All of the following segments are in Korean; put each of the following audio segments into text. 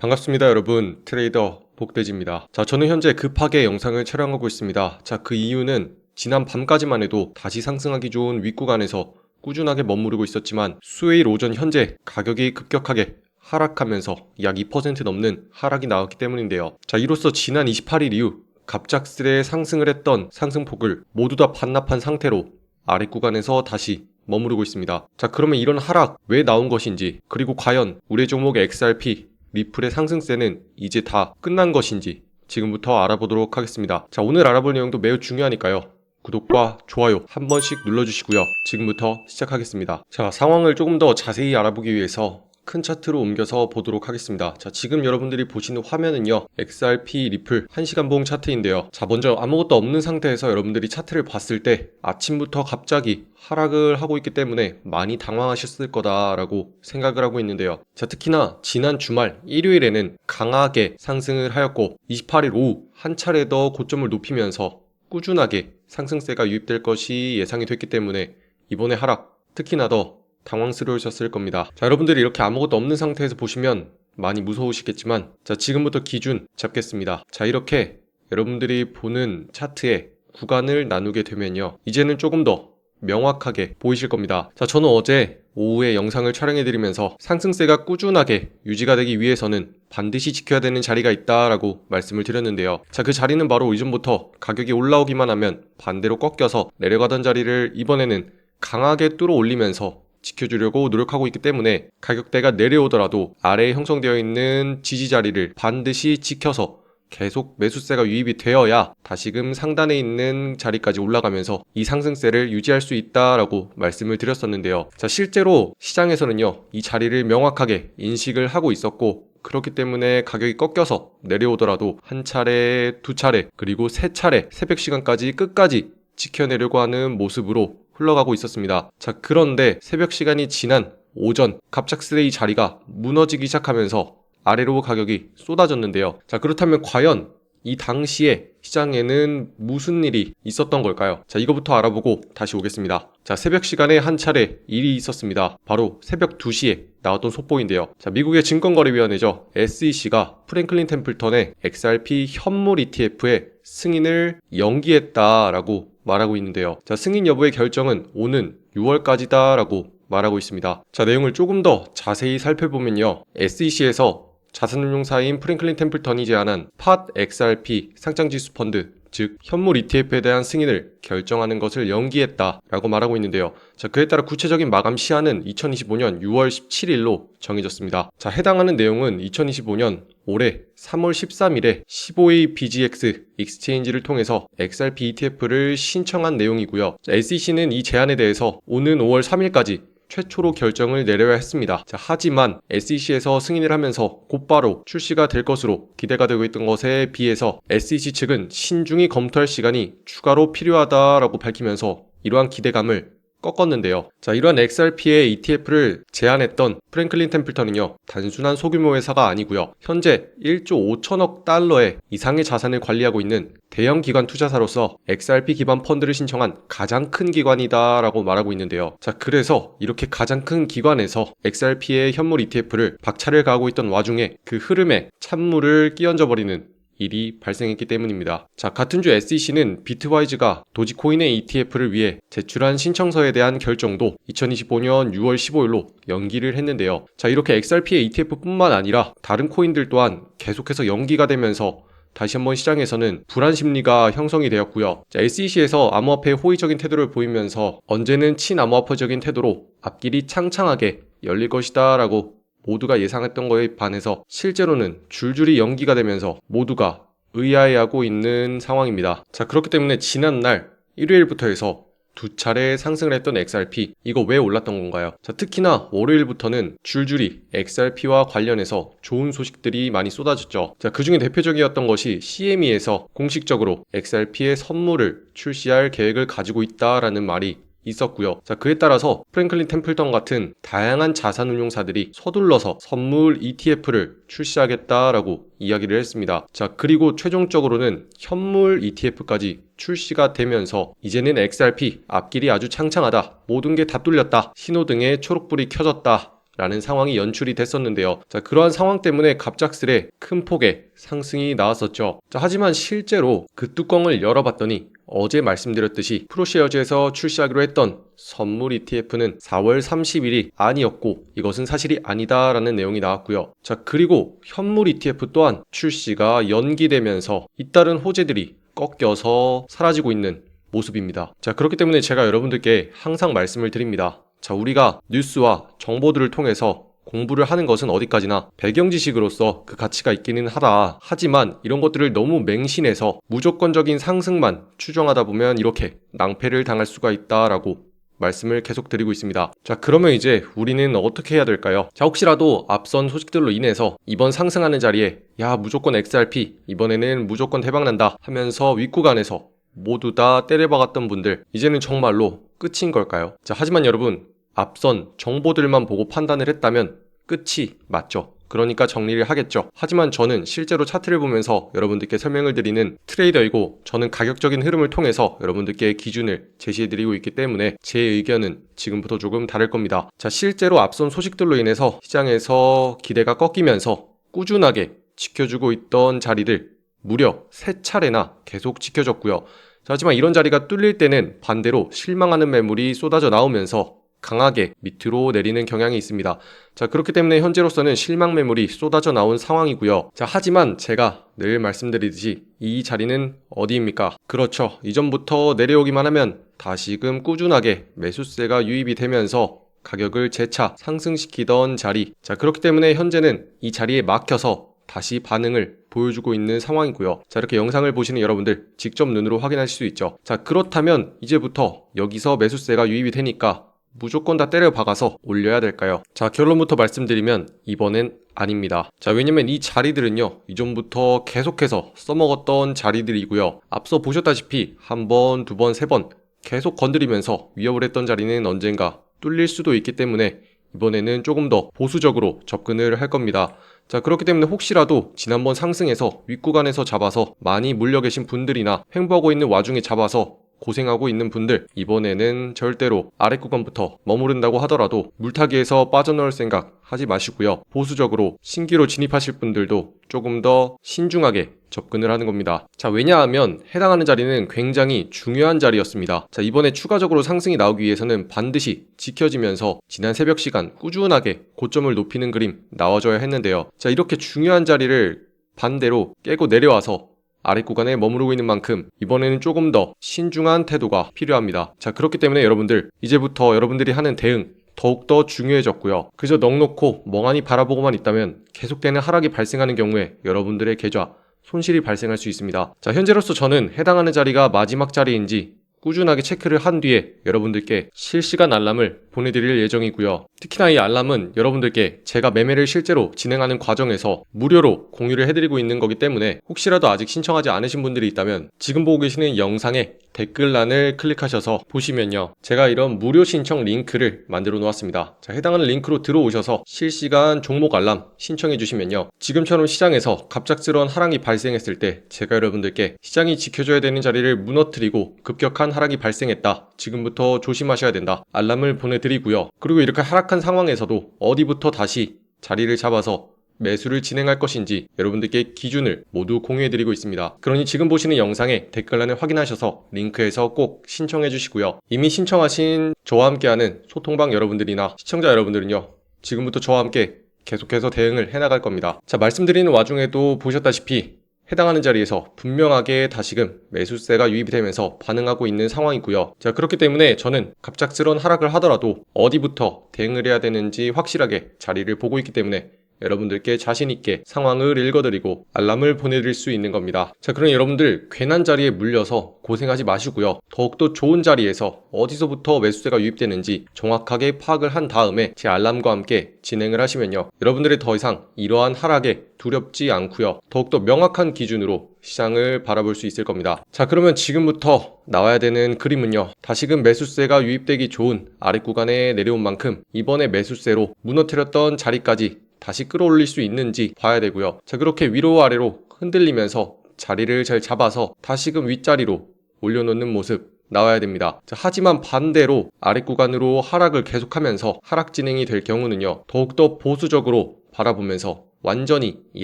반갑습니다 여러분, 트레이더 복돼지입니다. 자, 저는 현재 급하게 영상을 촬영하고 있습니다. 자, 그 이유는 지난 밤까지만 해도 다시 상승하기 좋은 윗구간에서 꾸준하게 머무르고 있었지만 수요일 오전 현재 가격이 급격하게 하락하면서 약 2% 넘는 하락이 나왔기 때문인데요. 자, 이로써 지난 28일 이후 갑작스레 상승을 했던 상승폭을 모두 다 반납한 상태로 아랫구간에서 다시 머무르고 있습니다. 자, 그러면 이런 하락 왜 나온 것인지, 그리고 과연 우리 종목 XRP 리플의 상승세는 이제 다 끝난 것인지 지금부터 알아보도록 하겠습니다. 자, 오늘 알아볼 내용도 매우 중요하니까요. 구독과 좋아요 한 번씩 눌러주시고요. 지금부터 시작하겠습니다. 자, 상황을 조금 더 자세히 알아보기 위해서 큰 차트로 옮겨서 보도록 하겠습니다. 자, 지금 여러분들이 보시는 화면은요, XRP 리플 1시간 봉 차트인데요. 자, 먼저 아무것도 없는 상태에서 여러분들이 차트를 봤을 때 아침부터 갑자기 하락을 하고 있기 때문에 많이 당황하셨을 거다라고 생각을 하고 있는데요. 자, 특히나 지난 주말 일요일에는 강하게 상승을 하였고 28일 오후 한 차례 더 고점을 높이면서 꾸준하게 상승세가 유입될 것이 예상이 됐기 때문에 이번에 하락 특히나 더 당황스러우셨을 겁니다. 자, 여러분들이 이렇게 아무것도 없는 상태에서 보시면 많이 무서우시겠지만, 자, 지금부터 기준 잡겠습니다. 자, 이렇게 여러분들이 보는 차트에 구간을 나누게 되면요, 이제는 조금 더 명확하게 보이실 겁니다. 자, 저는 어제 오후에 영상을 촬영해드리면서 상승세가 꾸준하게 유지가 되기 위해서는 반드시 지켜야 되는 자리가 있다라고 말씀을 드렸는데요. 자, 그 자리는 바로 이전부터 가격이 올라오기만 하면 반대로 꺾여서 내려가던 자리를 이번에는 강하게 뚫어 올리면서 지켜주려고 노력하고 있기 때문에 가격대가 내려오더라도 아래에 형성되어 있는 지지 자리를 반드시 지켜서 계속 매수세가 유입이 되어야 다시금 상단에 있는 자리까지 올라가면서 이 상승세를 유지할 수 있다라고 말씀을 드렸었는데요. 자, 실제로 시장에서는요, 이 자리를 명확하게 인식을 하고 있었고, 그렇기 때문에 가격이 꺾여서 내려오더라도 한 차례, 두 차례, 그리고 세 차례 새벽 시간까지 끝까지 지켜내려고 하는 모습으로 흘러가고 있었습니다. 자, 그런데 새벽 시간이 지난 오전 갑작스레 이 자리가 무너지기 시작하면서 아래로 가격이 쏟아졌는데요. 자, 그렇다면 과연 이 당시에 시장에는 무슨 일이 있었던 걸까요? 자, 이거부터 알아보고 다시 오겠습니다. 자, 새벽 시간에 한 차례 일이 있었습니다. 바로 새벽 2시에 나왔던 속보인데요. 자, 미국의 증권거래위원회죠, SEC가 프랭클린 템플턴의 XRP 현물 ETF의 승인을 연기했다라고 말하고 있는데요. 자, 승인 여부의 결정은 오는 6월까지다 라고 말하고 있습니다. 자, 내용을 조금 더 자세히 살펴보면요, SEC에서 자산운용사인 프랭클린 템플턴이 제안한 팟 XRP 상장지수 펀드, 즉 현물 ETF에 대한 승인을 결정하는 것을 연기했다라고 말하고 있는데요. 자, 그에 따라 구체적인 마감 시한은 2025년 6월 17일로 정해졌습니다. 자, 해당하는 내용은 2025년 올해 3월 13일에 15의 BGX 익스체인지를 통해서 XRP ETF를 신청한 내용이고요. 자, SEC는 이 제안에 대해서 오는 5월 3일까지 최초로 결정을 내려야 했습니다. 자, 하지만 SEC에서 승인을 하면서 곧바로 출시가 될 것으로 기대가 되고 있던 것에 비해서 SEC 측은 신중히 검토할 시간이 추가로 필요하다라고 밝히면서 이러한 기대감을 꺾었는데요. 자, 이러한 XRP의 ETF를 제안했던 프랭클린 템플턴은요, 단순한 소규모 회사가 아니고요, 현재 1조 5천억 달러의 이상의 자산을 관리하고 있는 대형 기관 투자사로서 XRP 기반 펀드를 신청한 가장 큰 기관이다 라고 말하고 있는데요. 자, 그래서 이렇게 가장 큰 기관에서 XRP의 현물 ETF를 박차를 가하고 있던 와중에 그 흐름에 찬물을 끼얹어 버리는 일이 발생했기 때문입니다. 자, 같은 주 SEC는 비트와이즈가 도지코인의 ETF를 위해 제출한 신청서에 대한 결정도 2025년 6월 15일로 연기를 했는데요. 자, 이렇게 XRP의 ETF뿐만 아니라 다른 코인들 또한 계속해서 연기가 되면서 다시 한번 시장에서는 불안 심리가 형성이 되었고요. 자, SEC에서 암호화폐에 호의적인 태도를 보이면서 언제는 친암호화폐적인 태도로 앞길이 창창하게 열릴 것이다 라고 모두가 예상했던 거에 반해서 실제로는 줄줄이 연기가 되면서 모두가 의아해하고 있는 상황입니다. 자, 그렇기 때문에 지난날 일요일부터 해서 두 차례 상승을 했던 XRP, 이거 왜 올랐던 건가요? 자, 특히나 월요일부터는 줄줄이 XRP와 관련해서 좋은 소식들이 많이 쏟아졌죠. 자, 그중에 대표적이었던 것이 CME에서 공식적으로 XRP의 선물을 출시할 계획을 가지고 있다라는 말이 있었고요. 자, 그에 따라서 프랭클린 템플턴 같은 다양한 자산운용사들이 서둘러서 선물 ETF를 출시하겠다라고 이야기를 했습니다. 자, 그리고 최종적으로는 현물 ETF까지 출시가 되면서 이제는 XRP 앞길이 아주 창창하다, 모든 게 다 뚫렸다, 신호등에 초록불이 켜졌다 라는 상황이 연출이 됐었는데요. 자, 그러한 상황 때문에 갑작스레 큰 폭의 상승이 나왔었죠. 자, 하지만 실제로 그 뚜껑을 열어봤더니 어제 말씀드렸듯이 프로쉐어즈에서 출시하기로 했던 선물 ETF는 4월 30일이 아니었고 이것은 사실이 아니다라는 내용이 나왔고요. 자, 그리고 현물 ETF 또한 출시가 연기되면서 잇따른 호재들이 꺾여서 사라지고 있는 모습입니다. 자, 그렇기 때문에 제가 여러분들께 항상 말씀을 드립니다. 자, 우리가 뉴스와 정보들을 통해서 공부를 하는 것은 어디까지나 배경 지식으로서 그 가치가 있기는 하다. 하지만 이런 것들을 너무 맹신해서 무조건적인 상승만 추정하다 보면 이렇게 낭패를 당할 수가 있다라고 말씀을 계속 드리고 있습니다. 자, 그러면 이제 우리는 어떻게 해야 될까요? 자, 혹시라도 앞선 소식들로 인해서 이번 상승하는 자리에 야, 무조건 XRP 이번에는 무조건 대박난다 하면서 윗구간에서 모두 다 때려박았던 분들, 이제는 정말로 끝인 걸까요? 자, 하지만 여러분, 앞선 정보들만 보고 판단을 했다면 끝이 맞죠. 그러니까 정리를 하겠죠. 하지만 저는 실제로 차트를 보면서 여러분들께 설명을 드리는 트레이더이고, 저는 가격적인 흐름을 통해서 여러분들께 기준을 제시해드리고 있기 때문에 제 의견은 지금부터 조금 다를 겁니다. 자, 실제로 앞선 소식들로 인해서 시장에서 기대가 꺾이면서 꾸준하게 지켜주고 있던 자리들 무려 3차례나 계속 지켜졌고요. 자, 하지만 이런 자리가 뚫릴 때는 반대로 실망하는 매물이 쏟아져 나오면서 강하게 밑으로 내리는 경향이 있습니다. 자, 그렇기 때문에 현재로서는 실망 매물이 쏟아져 나온 상황이고요. 자, 하지만 제가 늘 말씀드리듯이 이 자리는 어디입니까? 그렇죠. 이전부터 내려오기만 하면 다시금 꾸준하게 매수세가 유입이 되면서 가격을 재차 상승시키던 자리. 자, 그렇기 때문에 현재는 이 자리에 막혀서 다시 반응을 보여주고 있는 상황이고요. 자, 이렇게 영상을 보시는 여러분들 직접 눈으로 확인하실 수 있죠. 자, 그렇다면 이제부터 여기서 매수세가 유입이 되니까 무조건 다 때려 박아서 올려야 될까요? 자, 결론부터 말씀드리면 이번엔 아닙니다. 자, 왜냐면 이 자리들은요, 이전부터 계속해서 써먹었던 자리들이고요. 앞서 보셨다시피 한 번, 두 번, 세 번 계속 건드리면서 위협을 했던 자리는 언젠가 뚫릴 수도 있기 때문에 이번에는 조금 더 보수적으로 접근을 할 겁니다. 자, 그렇기 때문에 혹시라도 지난번 상승에서 윗구간에서 잡아서 많이 물려 계신 분들이나 횡보하고 있는 와중에 잡아서 고생하고 있는 분들, 이번에는 절대로 아랫구간부터 머무른다고 하더라도 물타기에서 빠져나올 생각 하지 마시고요. 보수적으로 신규로 진입하실 분들도 조금 더 신중하게 접근을 하는 겁니다. 자, 왜냐하면 해당하는 자리는 굉장히 중요한 자리였습니다. 자, 이번에 추가적으로 상승이 나오기 위해서는 반드시 지켜지면서 지난 새벽 시간 꾸준하게 고점을 높이는 그림 나와줘야 했는데요. 자, 이렇게 중요한 자리를 반대로 깨고 내려와서 아랫구간에 머무르고 있는 만큼 이번에는 조금 더 신중한 태도가 필요합니다. 자, 그렇기 때문에 여러분들 이제부터 여러분들이 하는 대응 더욱더 중요해졌고요. 그저 넋놓고 멍하니 바라보고만 있다면 계속되는 하락이 발생하는 경우에 여러분들의 계좌 손실이 발생할 수 있습니다. 자, 현재로서 저는 해당하는 자리가 마지막 자리인지 꾸준하게 체크를 한 뒤에 여러분들께 실시간 알람을 보내드릴 예정이고요. 특히나 이 알람은 여러분들께 제가 매매를 실제로 진행하는 과정에서 무료로 공유를 해드리고 있는 거기 때문에 혹시라도 아직 신청하지 않으신 분들이 있다면 지금 보고 계시는 영상에 댓글란을 클릭하셔서 보시면요, 제가 이런 무료 신청 링크를 만들어 놓았습니다. 자, 해당하는 링크로 들어오셔서 실시간 종목 알람 신청해 주시면요, 지금처럼 시장에서 갑작스러운 하락이 발생했을 때 제가 여러분들께 시장이 지켜줘야 되는 자리를 무너뜨리고 급격한 하락이 발생했다, 지금부터 조심하셔야 된다, 알람을 보내드리고요. 그리고 이렇게 하락한 상황에서도 어디부터 다시 자리를 잡아서 매수를 진행할 것인지 여러분들께 기준을 모두 공유해드리고 있습니다. 그러니 지금 보시는 영상에 댓글란을 확인하셔서 링크에서 꼭 신청해 주시고요. 이미 신청하신 저와 함께하는 소통방 여러분들이나 시청자 여러분들은요, 지금부터 저와 함께 계속해서 대응을 해나갈 겁니다. 자, 말씀드리는 와중에도 보셨다시피 해당하는 자리에서 분명하게 다시금 매수세가 유입이 되면서 반응하고 있는 상황이고요. 자, 그렇기 때문에 저는 갑작스러운 하락을 하더라도 어디부터 대응을 해야 되는지 확실하게 자리를 보고 있기 때문에 여러분들께 자신있게 상황을 읽어드리고 알람을 보내드릴 수 있는 겁니다. 자, 그럼 여러분들 괜한 자리에 물려서 고생하지 마시고요. 더욱더 좋은 자리에서 어디서부터 매수세가 유입되는지 정확하게 파악을 한 다음에 제 알람과 함께 진행을 하시면요, 여러분들이 더 이상 이러한 하락에 두렵지 않고요, 더욱더 명확한 기준으로 시장을 바라볼 수 있을 겁니다. 자, 그러면 지금부터 나와야 되는 그림은요, 다시금 매수세가 유입되기 좋은 아랫구간에 내려온 만큼 이번에 매수세로 무너뜨렸던 자리까지 다시 끌어올릴 수 있는지 봐야 되고요. 자, 그렇게 위로 아래로 흔들리면서 자리를 잘 잡아서 다시금 윗자리로 올려놓는 모습 나와야 됩니다. 자, 하지만 반대로 아래 구간으로 하락을 계속하면서 하락 진행이 될 경우는요, 더욱더 보수적으로 바라보면서 완전히 이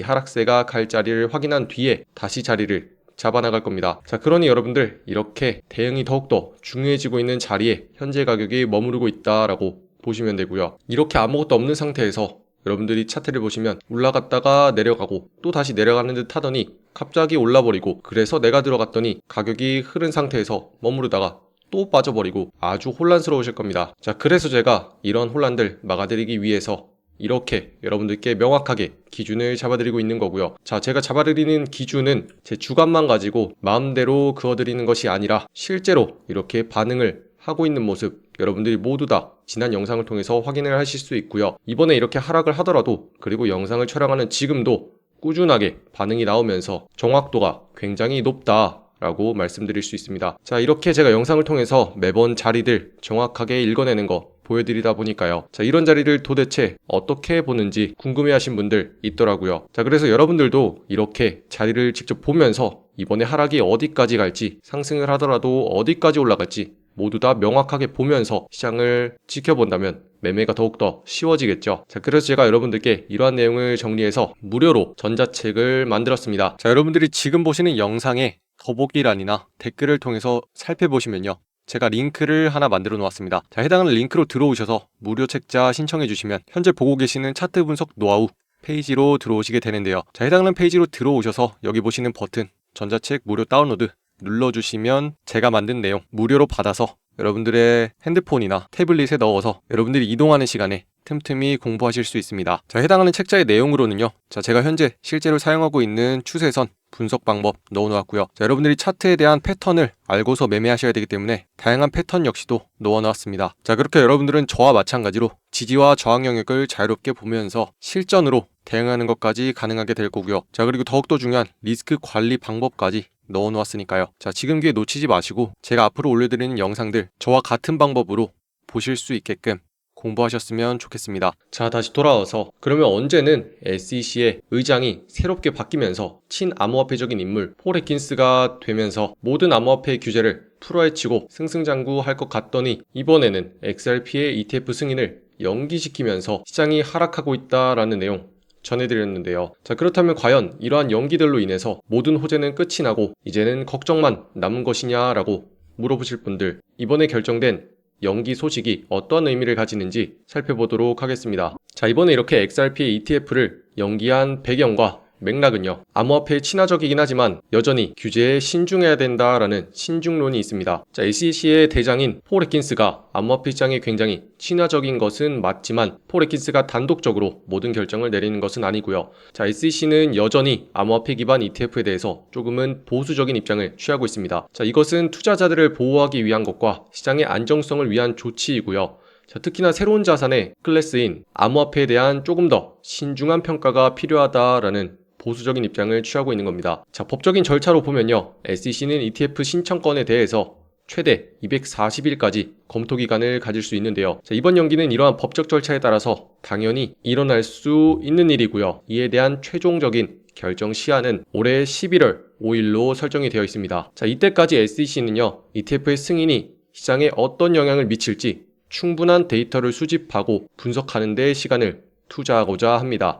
하락세가 갈 자리를 확인한 뒤에 다시 자리를 잡아나갈 겁니다. 자, 그러니 여러분들 이렇게 대응이 더욱더 중요해지고 있는 자리에 현재 가격이 머무르고 있다라고 보시면 되고요. 이렇게 아무것도 없는 상태에서 여러분들이 차트를 보시면 올라갔다가 내려가고 또 다시 내려가는 듯 하더니 갑자기 올라버리고, 그래서 내가 들어갔더니 가격이 흐른 상태에서 머무르다가 또 빠져버리고 아주 혼란스러우실 겁니다. 자, 그래서 제가 이런 혼란들 막아드리기 위해서 이렇게 여러분들께 명확하게 기준을 잡아드리고 있는 거고요. 자, 제가 잡아드리는 기준은 제 주관만 가지고 마음대로 그어드리는 것이 아니라 실제로 이렇게 반응을 하고 있는 모습 여러분들이 모두 다 지난 영상을 통해서 확인을 하실 수 있고요. 이번에 이렇게 하락을 하더라도, 그리고 영상을 촬영하는 지금도 꾸준하게 반응이 나오면서 정확도가 굉장히 높다라고 말씀드릴 수 있습니다. 자, 이렇게 제가 영상을 통해서 매번 자리들 정확하게 읽어내는 거 보여드리다 보니까요. 자, 이런 자리를 도대체 어떻게 보는지 궁금해하신 분들 있더라고요. 자, 그래서 여러분들도 이렇게 자리를 직접 보면서 이번에 하락이 어디까지 갈지, 상승을 하더라도 어디까지 올라갈지 모두 다 명확하게 보면서 시장을 지켜본다면 매매가 더욱더 쉬워지겠죠. 자, 그래서 제가 여러분들께 이러한 내용을 정리해서 무료로 전자책을 만들었습니다. 자, 여러분들이 지금 보시는 영상의 더보기란이나 댓글을 통해서 살펴보시면요, 제가 링크를 하나 만들어 놓았습니다. 자, 해당하는 링크로 들어오셔서 무료 책자 신청해 주시면 현재 보고 계시는 차트 분석 노하우 페이지로 들어오시게 되는데요. 자, 해당하는 페이지로 들어오셔서 여기 보시는 버튼 전자책 무료 다운로드 눌러주시면 제가 만든 내용 무료로 받아서 여러분들의 핸드폰이나 태블릿에 넣어서 여러분들이 이동하는 시간에 틈틈이 공부하실 수 있습니다. 자, 해당하는 책자의 내용으로는요, 자, 제가 현재 실제로 사용하고 있는 추세선 분석 방법 넣어놓았고요. 자, 여러분들이 차트에 대한 패턴을 알고서 매매하셔야 되기 때문에 다양한 패턴 역시도 넣어놨습니다. 자, 그렇게 여러분들은 저와 마찬가지로 지지와 저항 영역을 자유롭게 보면서 실전으로 대응하는 것까지 가능하게 될 거고요. 자, 그리고 더욱더 중요한 리스크 관리 방법까지 넣어놓았으니까요. 자, 지금 기회 놓치지 마시고 제가 앞으로 올려드리는 영상들 저와 같은 방법으로 보실 수 있게끔 공부하셨으면 좋겠습니다. 자, 다시 돌아와서 그러면 언제는 SEC의 의장이 새롭게 바뀌면서 친암호화폐적인 인물 폴 애킨스가 되면서 모든 암호화폐 규제를 풀어헤치고 승승장구할 것 같더니 이번에는 XRP의 ETF 승인을 연기시키면서 시장이 하락하고 있다라는 내용 전해드렸는데요. 자, 그렇다면 과연 이러한 연기들로 인해서 모든 호재는 끝이 나고 이제는 걱정만 남은 것이냐라고 물어보실 분들, 이번에 결정된 연기 소식이 어떤 의미를 가지는지 살펴보도록 하겠습니다. 자, 이번에 이렇게 XRP ETF를 연기한 배경과 맥락은요, 암호화폐에 친화적이긴 하지만 여전히 규제에 신중해야 된다라는 신중론이 있습니다. 자, SEC의 대장인 폴 애킨스가 암호화폐 시장에 굉장히 친화적인 것은 맞지만 폴 애킨스가 단독적으로 모든 결정을 내리는 것은 아니고요. 자, SEC는 여전히 암호화폐 기반 ETF에 대해서 조금은 보수적인 입장을 취하고 있습니다. 자, 이것은 투자자들을 보호하기 위한 것과 시장의 안정성을 위한 조치이고요. 자, 특히나 새로운 자산의 클래스인 암호화폐에 대한 조금 더 신중한 평가가 필요하다라는 보수적인 입장을 취하고 있는 겁니다. 자, 법적인 절차로 보면요, SEC는 ETF 신청건에 대해서 최대 240일까지 검토 기간을 가질 수 있는데요. 자, 이번 연기는 이러한 법적 절차에 따라서 당연히 일어날 수 있는 일이고요. 이에 대한 최종적인 결정 시한은 올해 11월 5일로 설정이 되어 있습니다. 자, 이때까지 SEC는요, ETF의 승인이 시장에 어떤 영향을 미칠지 충분한 데이터를 수집하고 분석하는 데 시간을 투자하고자 합니다.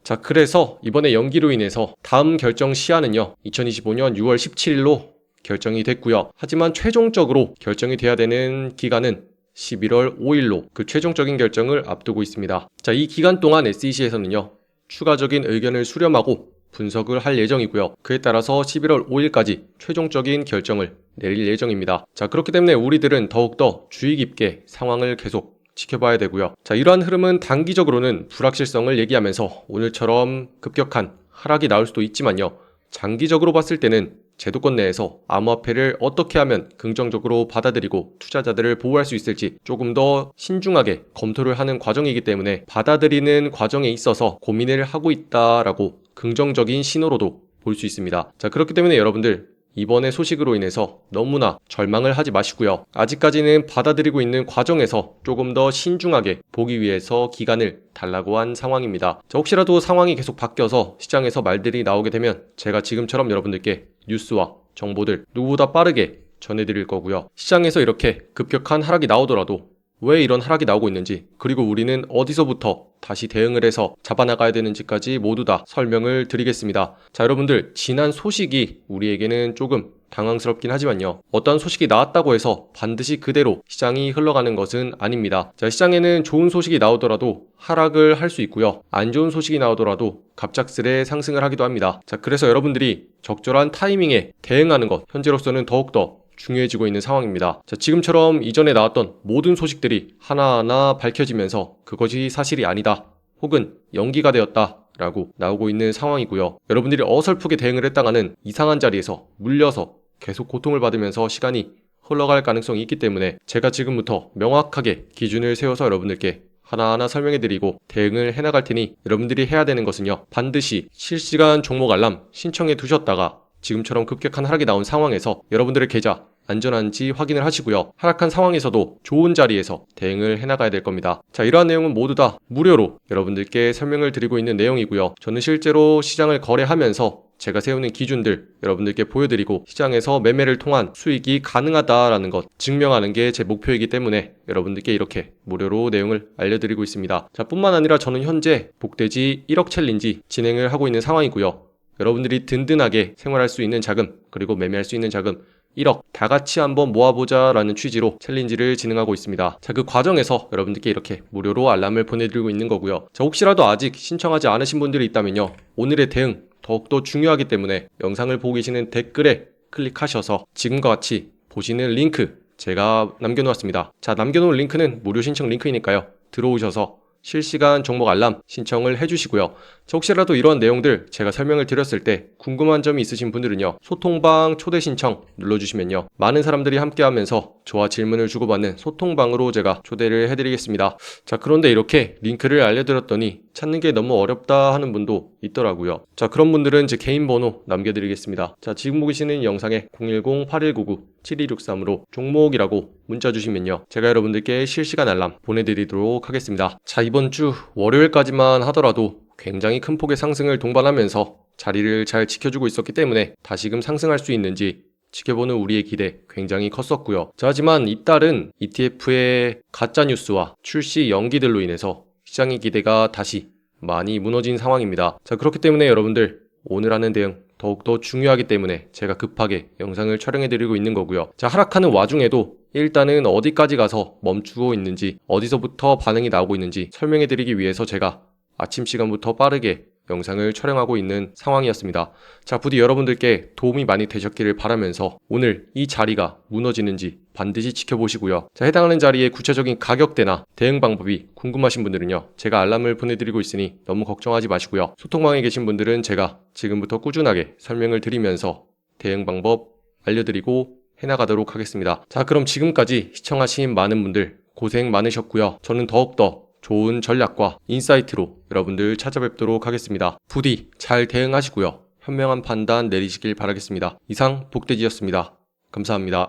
자, 그래서 이번에 연기로 인해서 다음 결정 시한은요, 2025년 6월 17일로 결정이 됐고요. 하지만 최종적으로 결정이 돼야 되는 기간은 11월 5일로 그 최종적인 결정을 앞두고 있습니다. 자, 이 기간 동안 SEC에서는요, 추가적인 의견을 수렴하고 분석을 할 예정이고요. 그에 따라서 11월 5일까지 최종적인 결정을 내릴 예정입니다. 자, 그렇기 때문에 우리들은 더욱더 주의 깊게 상황을 계속 지켜봐야 되고요. 자, 이러한 흐름은 단기적으로는 불확실성을 얘기하면서 오늘처럼 급격한 하락이 나올 수도 있지만요, 장기적으로 봤을 때는 제도권 내에서 암호화폐를 어떻게 하면 긍정적으로 받아들이고 투자자들을 보호할 수 있을지 조금 더 신중하게 검토를 하는 과정이기 때문에 받아들이는 과정에 있어서 고민을 하고 있다라고 긍정적인 신호로도 볼 수 있습니다. 자, 그렇기 때문에 여러분들 이번의 소식으로 인해서 너무나 절망을 하지 마시고요. 아직까지는 받아들이고 있는 과정에서 조금 더 신중하게 보기 위해서 기간을 달라고 한 상황입니다. 자, 혹시라도 상황이 계속 바뀌어서 시장에서 말들이 나오게 되면 제가 지금처럼 여러분들께 뉴스와 정보들 누구보다 빠르게 전해드릴 거고요. 시장에서 이렇게 급격한 하락이 나오더라도 왜 이런 하락이 나오고 있는지, 그리고 우리는 어디서부터 다시 대응을 해서 잡아나가야 되는지까지 모두 다 설명을 드리겠습니다. 자, 여러분들, 지난 소식이 우리에게는 조금 당황스럽긴 하지만요, 어떤 소식이 나왔다고 해서 반드시 그대로 시장이 흘러가는 것은 아닙니다. 자, 시장에는 좋은 소식이 나오더라도 하락을 할 수 있고요, 안 좋은 소식이 나오더라도 갑작스레 상승을 하기도 합니다. 자, 그래서 여러분들이 적절한 타이밍에 대응하는 것, 현재로서는 더욱더 중요해지고 있는 상황입니다. 자, 지금처럼 이전에 나왔던 모든 소식들이 하나하나 밝혀지면서 그것이 사실이 아니다, 혹은 연기가 되었다 라고 나오고 있는 상황이고요. 여러분들이 어설프게 대응을 했다가는 이상한 자리에서 물려서 계속 고통을 받으면서 시간이 흘러갈 가능성이 있기 때문에 제가 지금부터 명확하게 기준을 세워서 여러분들께 하나하나 설명해드리고 대응을 해나갈 테니, 여러분들이 해야 되는 것은요, 반드시 실시간 종목 알람 신청해 두셨다가 지금처럼 급격한 하락이 나온 상황에서 여러분들의 계좌 안전한지 확인을 하시고요, 하락한 상황에서도 좋은 자리에서 대응을 해나가야 될 겁니다. 자, 이러한 내용은 모두 다 무료로 여러분들께 설명을 드리고 있는 내용이고요, 저는 실제로 시장을 거래하면서 제가 세우는 기준들 여러분들께 보여드리고 시장에서 매매를 통한 수익이 가능하다라는 것 증명하는 게 제 목표이기 때문에 여러분들께 이렇게 무료로 내용을 알려드리고 있습니다. 자, 뿐만 아니라 저는 현재 복돼지 1억 챌린지 진행을 하고 있는 상황이고요, 여러분들이 든든하게 생활할 수 있는 자금, 그리고 매매할 수 있는 자금 1억 다 같이 한번 모아보자 라는 취지로 챌린지를 진행하고 있습니다. 자, 그 과정에서 여러분들께 이렇게 무료로 알람을 보내드리고 있는 거고요. 자, 혹시라도 아직 신청하지 않으신 분들이 있다면요, 오늘의 대응 더욱더 중요하기 때문에 영상을 보고 계시는 댓글에 클릭하셔서 지금과 같이 보시는 링크 제가 남겨놓았습니다. 자, 남겨놓은 링크는 무료 신청 링크이니까요, 들어오셔서 실시간 종목 알람 신청을 해주시고요. 혹시라도 이런 내용들 제가 설명을 드렸을 때 궁금한 점이 있으신 분들은요, 소통방 초대 신청 눌러주시면요, 많은 사람들이 함께하면서 저와 질문을 주고받는 소통방으로 제가 초대를 해드리겠습니다. 자, 그런데 이렇게 링크를 알려드렸더니 찾는 게 너무 어렵다 하는 분도 있더라고요. 자, 그런 분들은 제 개인 번호 남겨드리겠습니다. 자, 지금 보시는 영상에 010-8199-7263으로 종목이라고 문자 주시면요, 제가 여러분들께 실시간 알람 보내드리도록 하겠습니다. 자, 이번 주 월요일까지만 하더라도 굉장히 큰 폭의 상승을 동반하면서 자리를 잘 지켜주고 있었기 때문에 다시금 상승할 수 있는지 지켜보는 우리의 기대 굉장히 컸었고요. 자, 하지만 이달은 ETF의 가짜뉴스와 출시 연기들로 인해서 시장의 기대가 다시 많이 무너진 상황입니다. 자, 그렇기 때문에 여러분들, 오늘 하는 대응 더욱더 중요하기 때문에 제가 급하게 영상을 촬영해드리고 있는 거고요. 자, 하락하는 와중에도 일단은 어디까지 가서 멈추고 있는지, 어디서부터 반응이 나오고 있는지 설명해드리기 위해서 제가 아침 시간부터 빠르게 영상을 촬영하고 있는 상황이었습니다. 자, 부디 여러분들께 도움이 많이 되셨기를 바라면서 오늘 이 자리가 무너지는지 반드시 지켜보시고요. 자, 해당하는 자리의 구체적인 가격대나 대응 방법이 궁금하신 분들은요, 제가 알람을 보내드리고 있으니 너무 걱정하지 마시고요. 소통방에 계신 분들은 제가 지금부터 꾸준하게 설명을 드리면서 대응 방법 알려드리고 해나가도록 하겠습니다. 자, 그럼 지금까지 시청하신 많은 분들 고생 많으셨고요. 저는 더욱더 좋은 전략과 인사이트로 여러분들 찾아뵙도록 하겠습니다. 부디 잘 대응하시고요, 현명한 판단 내리시길 바라겠습니다. 이상 복돼지였습니다. 감사합니다.